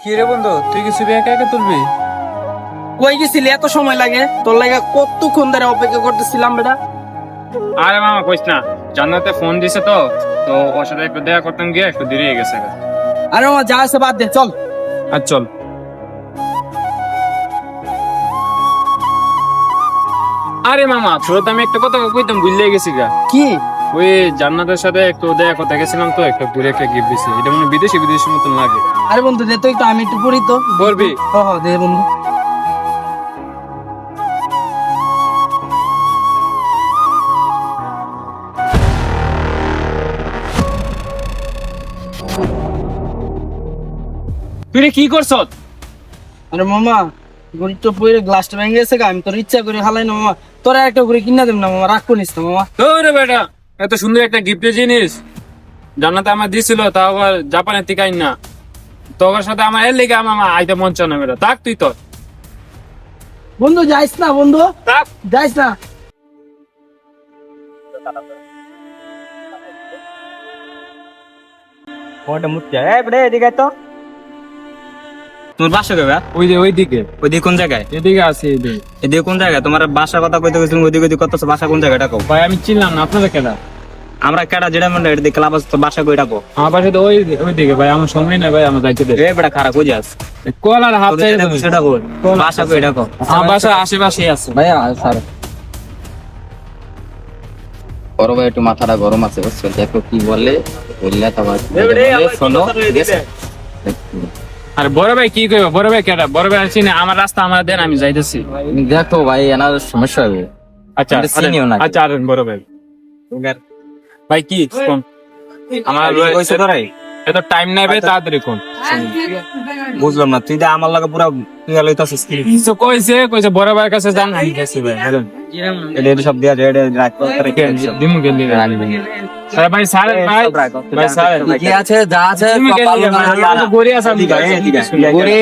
কি রে বন্ধু, তুই কি ছবি একা একা তুলবি? কই গেছিলি এত সময় লাগে? তোর লাগে কতক্ষণ ধরে অপেক্ষা করতেছিলাম বেটা। আরে মামা কইস না, জান্নাতে ফোন দিছে তো তো ওর সাথে একটু দেখা করতাম, গিয়ে একটু দেরি হয়ে গেছে। আরে মামা যা আছে বাদ দে, চল। আর চল। আরে মামা তোর তো আমি একটা কথা কইতাম, ভুলে গেছি গা। কি? ওই জান্নাতের সাথে একটু দেখা করতে গেছিলাম তো, একটা ঘুরে একটা গিফট দিছি। এটা মানে বিদেশি বিদেশি মতন লাগে। আরে বন্ধু দে তো একটু, আমি একটু পড়ি তো। বলবি? দে বন্ধু। তুই রে কি করছ? আরে মামা গড়ি তো পড়ে গ্লাসটা ভেঙে গেছে গা, আমি তোর ইচ্ছা করে হালাই না মামা। তোরা একটা করে কিনা দেব না মামা, রাগ করিস না মামা। তোরে বেটা, এত সুন্দর একটা গিফটের জিনিস জান্নাতে আমার দিছিল, তাও আবার জাপানের থেকে আইন না। তোর সাথে আমার এর লেগে আমার আইতে মন চায় না বেটা। থাক তুই তো বন্ধু যাইস না বন্ধু, থাক। যাইস না। ওটা মুচ্ছে এই বড়ে এদিকে আয় তো। তোমার বাসা কবে? ওই যে ওইদিকে, ওইদিকে কোন জায়গায়? এদিকে আছে এদিকে। এদিকে কোন জায়গায়? তোমার বাসার কথা কইতে কইছিলাম, ওইদিকে ওইদিকে কত বাসা কোন জায়গাটা কও? ভাই আমি চিনলাম না আপনাদের কেনা। আমরা কেডা যেটা মনে এটা ক্লাব আছে তো বাসা কইটা কও? আমার পাশে তো ওইদিকে ভাই, আমার সময় নাই ভাই, আমার যাইতে দে। এ বড় খারাপ কই যাস? কলার হাত চাই তোদের সেটা কই? বাসা কইটা কও? আমার বাসা আশেপাশেই আছে। ভাইয়া স্যার বড় ভাই একটু মাথাটা গরম আছে বুঝছো, দেখো কি বলে বললে তো আবার শোনো, ঠিক আছে? আর বড় ভাই কি কইব? বড় ভাই কেডা? বড় ভাই আছি না, আমার রাস্তা আমার দেন, আমি যাইতেছি। দেখো ভাই এনার সমস্যা হবে। আচ্ছা আমাদের চিনিও না। আচ্ছা, আর বড় ভাই ভাই কি কোন? আমার কইছে তোরে? এত টাইম নাই ভাই, তাড়াতাড়ি কোন। বুঝলাম না, তুই যে আমার লাগা পুরা তুই লইতাছিস কি? কিছু কইছে কইছে বড় ভাইয়ের কাছে যান, আমি গেছি ভাই। বলেন এটা সব দিয়া এটা রাখ করে কে দিমু গেলি আরে ভাই স্যার, ভাই ভাই স্যার কি আছে যা আছে তুমি কপাল গেলি না। গড়ি আছে আমি গড়ি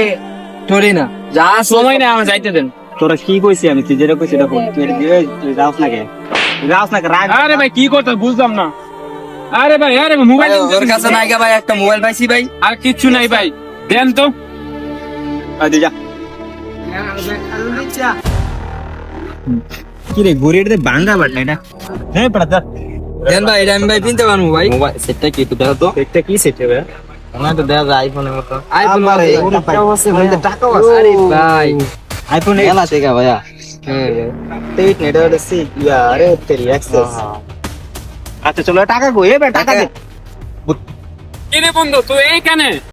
টরি না, যা সময় না, আমার যাইতে দেন। তোরা কি কইছি আমি? তুই যেটা কইছিস এটা বল। তুই এটা দিয়ে তুই যাস না কে? যাস না কে? রাখ। আরে ভাই কি করতে বুঝলাম না। আরে ভাই, আরে মোবাইল ওর কাছে নাই গা ভাই, একটা মোবাইল পাইছি ভাই। আর কিচ্ছু নাই ভাই, দেন তো। আয় দি যা। কি রে গড়িতে বাঙ্গা বাট না এটা? হ্যাঁ পড়া দা। দেন ভাই, এটা আমি ভাই কিনতে পারবো ভাই। মোবাইল সেটটা কি একটু দেখো তো। একটা কি সেট হবে? আমার তো দেখা যায় আইফোনের মতো। আইফোন আরে, টাকাও আছে ভাই, টাকাও আছে। আরে ভাই আইফোন মেলা থেকে ভাইয়া। এইট নেট ওটা সি আরে তেরি অ্যাক্সেস। আচ্ছা চলো টাকা কই? এ টাকা দে। কি রে বন্ধু, তুই এইখানে?